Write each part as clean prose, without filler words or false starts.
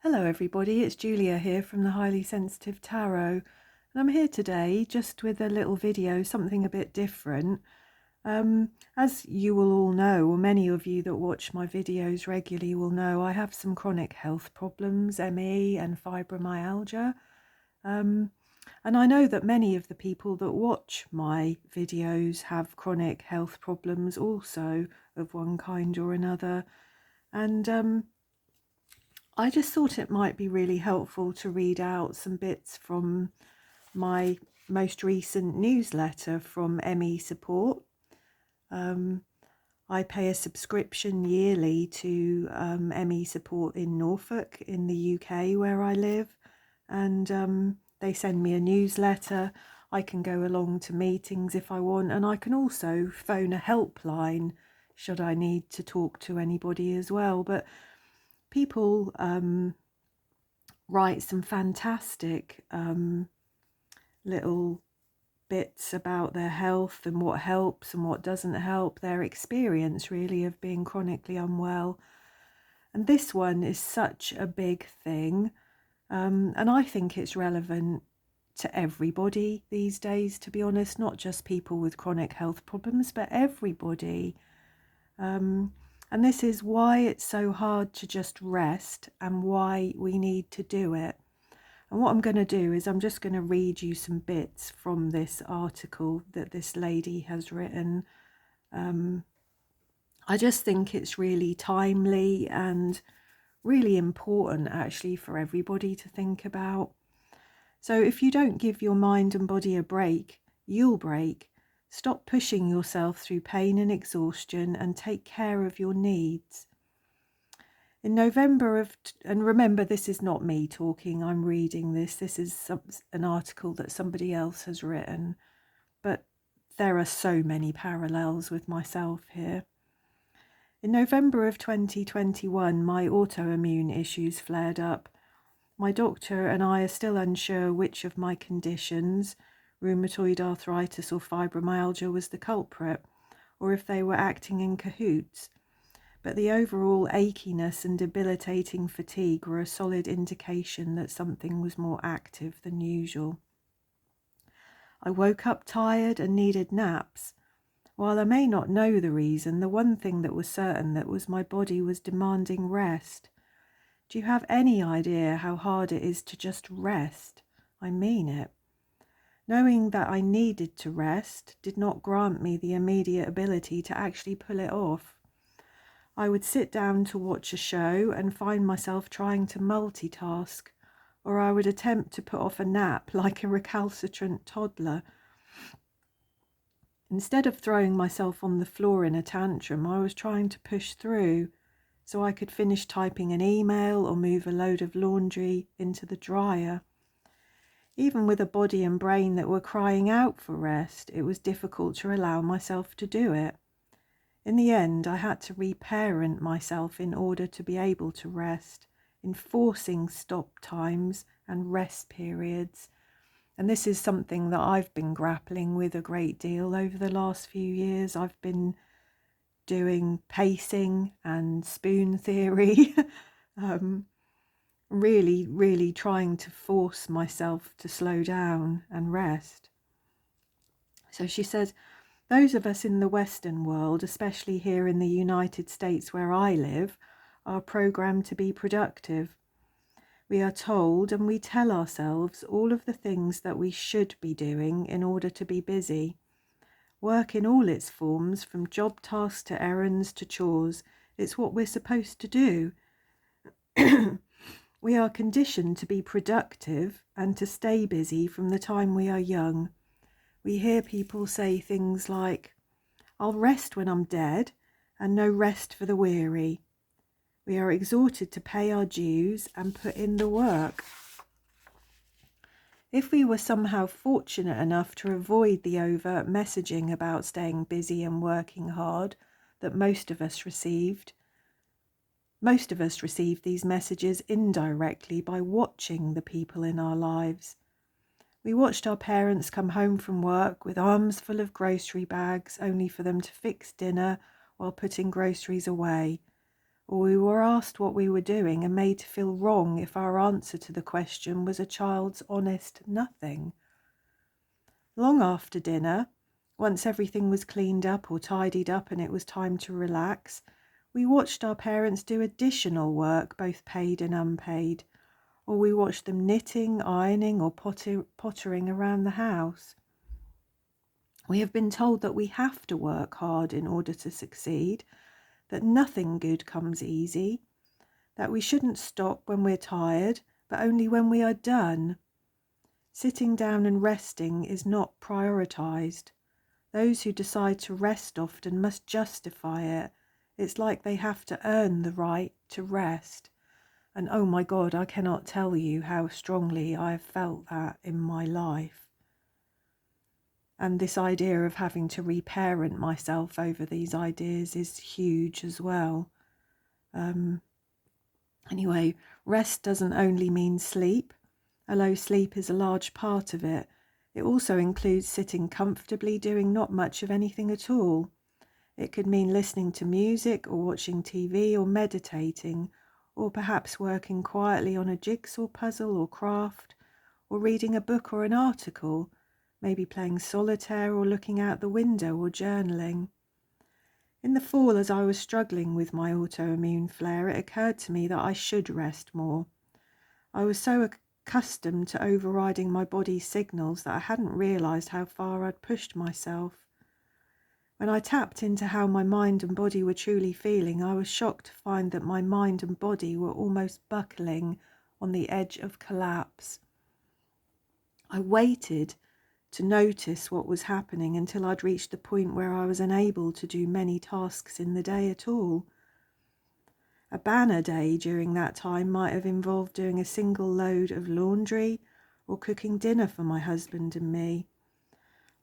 Hello everybody, it's Julia here from the Highly Sensitive Tarot, and I'm here today just with a little video, something a bit different. As you will all know, or many of you that watch my videos regularly will know, I have some chronic health problems, ME and fibromyalgia. And I know that many of the people that watch my videos have chronic health problems also of one kind or another. And I just thought it might be really helpful to read out some bits from my most recent newsletter from ME Support. I pay a subscription yearly to ME Support in Norfolk in the UK where I live, and they send me a newsletter. I can go along to meetings if I want, and I can also phone a helpline should I need to talk to anybody as well. But people write some fantastic little bits about their health and what helps and what doesn't help, their experience really of being chronically unwell. And this one is such a big thing, and I think it's relevant to everybody these days, to be honest, not just people with chronic health problems, but everybody. And this is why it's so hard to just rest and why we need to do it. And what I'm going to do is I'm just going to read you some bits from this article that this lady has written. I just think it's really timely and really important actually for everybody to think about. So if you don't give your mind and body a break, you'll break. Stop pushing yourself through pain and exhaustion and take care of your needs. In November and remember, this is not me talking, I'm reading this. This is an article that somebody else has written, but there are so many parallels with myself here. In November of 2021, my autoimmune issues flared up. My doctor and I are still unsure which of my conditions, rheumatoid arthritis or fibromyalgia, was the culprit, or if they were acting in cahoots. But the overall achiness and debilitating fatigue were a solid indication that something was more active than usual. I woke up tired and needed naps. While I may not know the reason, the one thing that was certain that was my body was demanding rest. Do you have any idea how hard it is to just rest? I mean it. Knowing that I needed to rest did not grant me the immediate ability to actually pull it off. I would sit down to watch a show and find myself trying to multitask, or I would attempt to put off a nap like a recalcitrant toddler. Instead of throwing myself on the floor in a tantrum, I was trying to push through so I could finish typing an email or move a load of laundry into the dryer. Even with a body and brain that were crying out for rest, it was difficult to allow myself to do it. In the end, I had to reparent myself in order to be able to rest, enforcing stop times and rest periods. And this is something that I've been grappling with a great deal over the last few years. I've been doing pacing and spoon theory, really trying to force myself to slow down and rest. So she says, those of us in the Western world, especially here in the United States where I live, are programmed to be productive. We are told and we tell ourselves all of the things that we should be doing in order to be busy. Work in all its forms, from job tasks to errands to chores, it's what we're supposed to do. We are conditioned to be productive and to stay busy from the time we are young. We hear people say things like, I'll rest when I'm dead, and no rest for the weary. We are exhorted to pay our dues and put in the work. If we were somehow fortunate enough to avoid the overt messaging about staying busy and working hard that most of us received these messages indirectly by watching the people in our lives. We watched our parents come home from work with arms full of grocery bags, only for them to fix dinner while putting groceries away. or we were asked what we were doing and made to feel wrong if our answer to the question was a child's honest nothing. Long after dinner, once everything was cleaned up or tidied up and it was time to relax, we watched our parents do additional work, both paid and unpaid, or we watched them knitting, ironing, or pottering around the house. We have been told that we have to work hard in order to succeed, that nothing good comes easy, that we shouldn't stop when we're tired, but only when we are done. Sitting down and resting is not prioritized. Those who decide to rest often must justify it. It's like they have to earn the right to rest. And oh my God, I cannot tell you how strongly I have felt that in my life. And this idea of having to reparent myself over these ideas is huge as well. Anyway, rest doesn't only mean sleep, although sleep is a large part of it. It also includes sitting comfortably, doing not much of anything at all. It could mean listening to music or watching TV or meditating, or perhaps working quietly on a jigsaw puzzle or craft, or reading a book or an article, maybe playing solitaire or looking out the window or journaling. In the fall, as I was struggling with my autoimmune flare, it occurred to me that I should rest more. I was so accustomed to overriding my body's signals that I hadn't realised how far I'd pushed myself. When I tapped into how my mind and body were truly feeling, I was shocked to find that my mind and body were almost buckling on the edge of collapse. I waited to notice what was happening until I'd reached the point where I was unable to do many tasks in the day at all. A banner day during that time might have involved doing a single load of laundry or cooking dinner for my husband and me.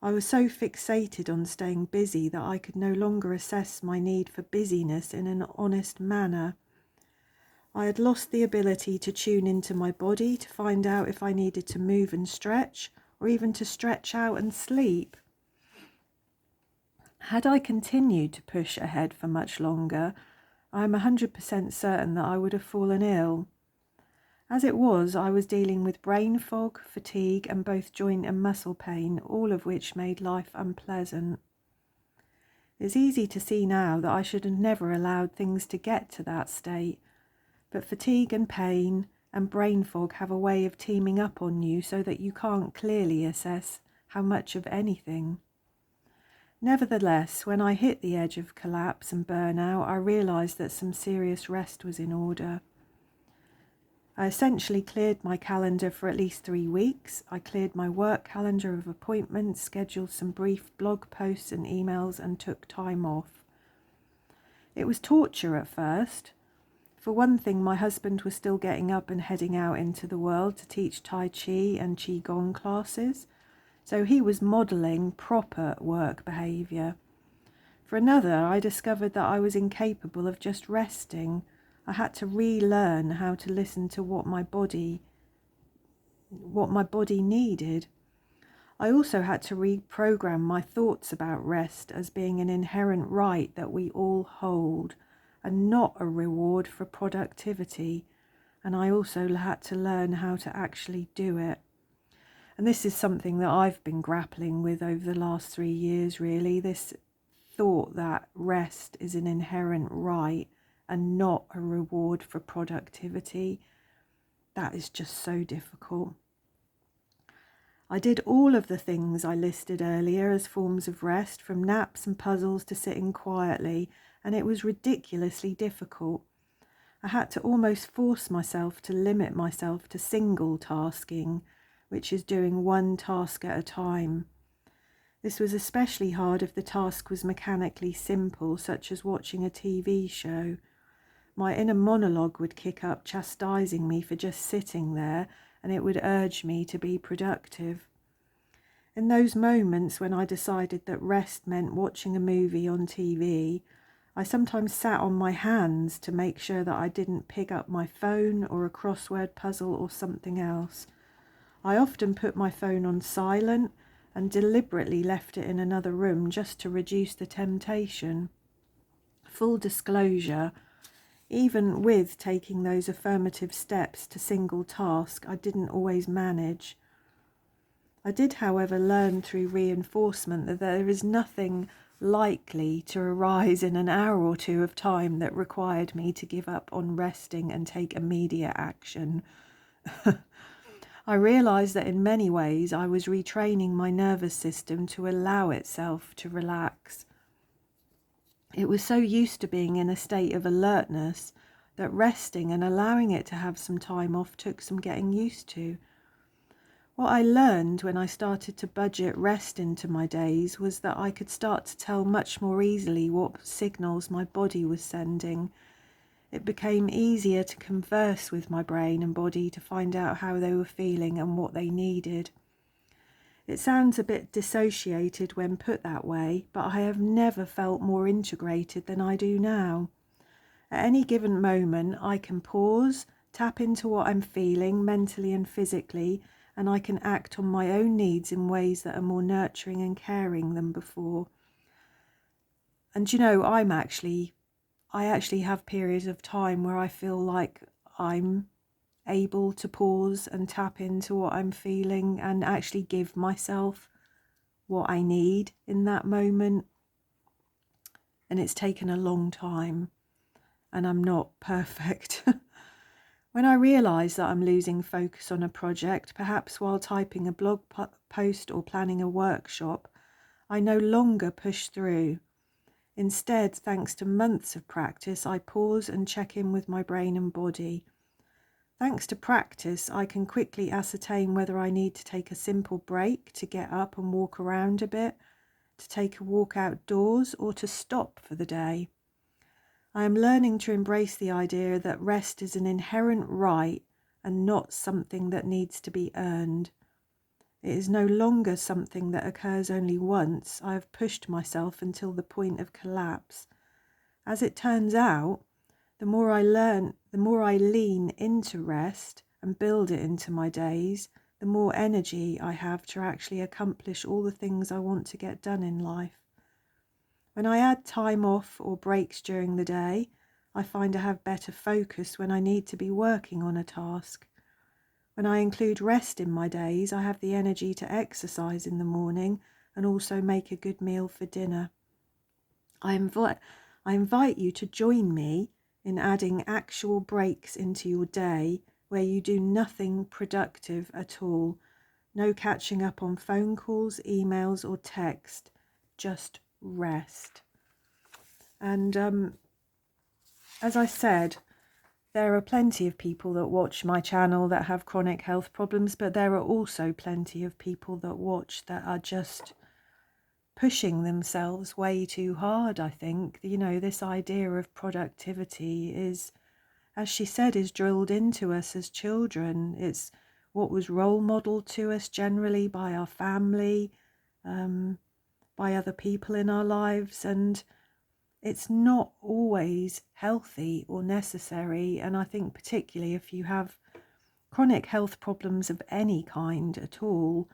I was so fixated on staying busy that I could no longer assess my need for busyness in an honest manner. I had lost the ability to tune into my body to find out if I needed to move and stretch, or even to stretch out and sleep. Had I continued to push ahead for much longer, I am 100% certain that I would have fallen ill. As it was, I was dealing with brain fog, fatigue, and both joint and muscle pain, all of which made life unpleasant. It's easy to see now that I should have never allowed things to get to that state, but fatigue and pain and brain fog have a way of teaming up on you so that you can't clearly assess how much of anything. Nevertheless, when I hit the edge of collapse and burnout, I realised that some serious rest was in order. I essentially cleared my calendar for at least 3 weeks. I cleared my work calendar of appointments, scheduled some brief blog posts and emails, and took time off. It was torture at first. For one thing, my husband was still getting up and heading out into the world to teach Tai Chi and Qigong classes, so he was modelling proper work behaviour. For another, I discovered that I was incapable of just resting. I had to relearn how to listen to what my body needed. I also had to reprogram my thoughts about rest as being an inherent right that we all hold, and not a reward for productivity. And I also had to learn how to actually do it. And this is something that I've been grappling with over the last 3 years, really. This thought that rest is an inherent right and not a reward for productivity. That is just so difficult. I did all of the things I listed earlier as forms of rest, from naps and puzzles to sitting quietly, and it was ridiculously difficult. I had to almost force myself to limit myself to single tasking, which is doing one task at a time. This was especially hard if the task was mechanically simple, such as watching a TV show. My inner monologue would kick up, chastising me for just sitting there, and it would urge me to be productive. In those moments when I decided that rest meant watching a movie on TV, I sometimes sat on my hands to make sure that I didn't pick up my phone or a crossword puzzle or something else. I often put my phone on silent and deliberately left it in another room just to reduce the temptation. Full disclosure, Even with taking those affirmative steps to single task, I didn't always manage. I did, however, learn through reinforcement that there is nothing likely to arise in an hour or two of time that required me to give up on resting and take immediate action. I realised that in many ways I was retraining my nervous system to allow itself to relax. It was so used to being in a state of alertness that resting and allowing it to have some time off took some getting used to. What I learned when I started to budget rest into my days was that I could start to tell much more easily what signals my body was sending. It became easier to converse with my brain and body to find out how they were feeling and what they needed. It sounds a bit dissociated when put that way, but I have never felt more integrated than I do now. At any given moment, I can pause, tap into what I'm feeling mentally and physically, and I can act on my own needs in ways that are more nurturing and caring than before. And you know, I actually have periods of time where I feel like I'm able to pause and tap into what I'm feeling and actually give myself what I need in that moment. And it's taken a long time, and I'm not perfect. When I realise that I'm losing focus on a project, perhaps while typing a blog post or planning a workshop, I no longer push through. Instead, thanks to months of practice, I pause and check in with my brain and body. Thanks to practice, I can quickly ascertain whether I need to take a simple break to get up and walk around a bit, to take a walk outdoors, or to stop for the day. I am learning to embrace the idea that rest is an inherent right and not something that needs to be earned. It is no longer something that occurs only once. I have pushed myself until the point of collapse. As it turns out, the more I learn, the more I lean into rest and build it into my days, the more energy I have to actually accomplish all the things I want to get done in life. When I add time off or breaks during the day, I find I have better focus when I need to be working on a task. When I include rest in my days, I have the energy to exercise in the morning and also make a good meal for dinner. I invite you to join me in adding actual breaks into your day where you do nothing productive at all. No catching up on phone calls, emails, or text. Just rest. And as I said, there are plenty of people that watch my channel that have chronic health problems, but there are also plenty of people that watch that are just pushing themselves way too hard, I think. You know, this idea of productivity is, as she said, is drilled into us as children. It's what was role modeled to us generally by our family, by other people in our lives, and it's not always healthy or necessary. And I think particularly if you have chronic health problems of any kind at all,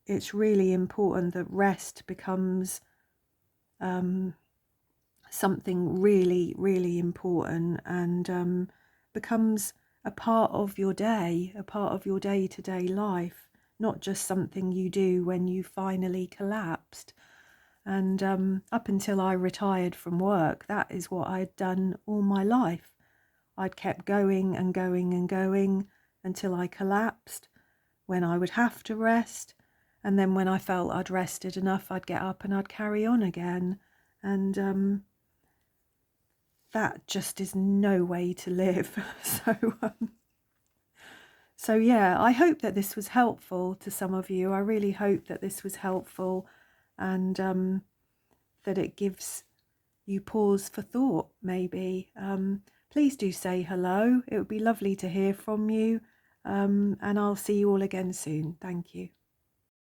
it's really important that rest becomes something really, really important and becomes a part of your day, a part of your day-to-day life, not just something you do when you finally collapsed. And up until I retired from work, that is what I'd done all my life. I'd kept going and going and going until I collapsed, when I would have to rest. And then when I felt I'd rested enough, I'd get up and I'd carry on again. And that just is no way to live. So yeah, I hope that this was helpful to some of you. I really hope that this was helpful, and that it gives you pause for thought, maybe. Please do say hello. It would be lovely to hear from you. And I'll see you all again soon. Thank you.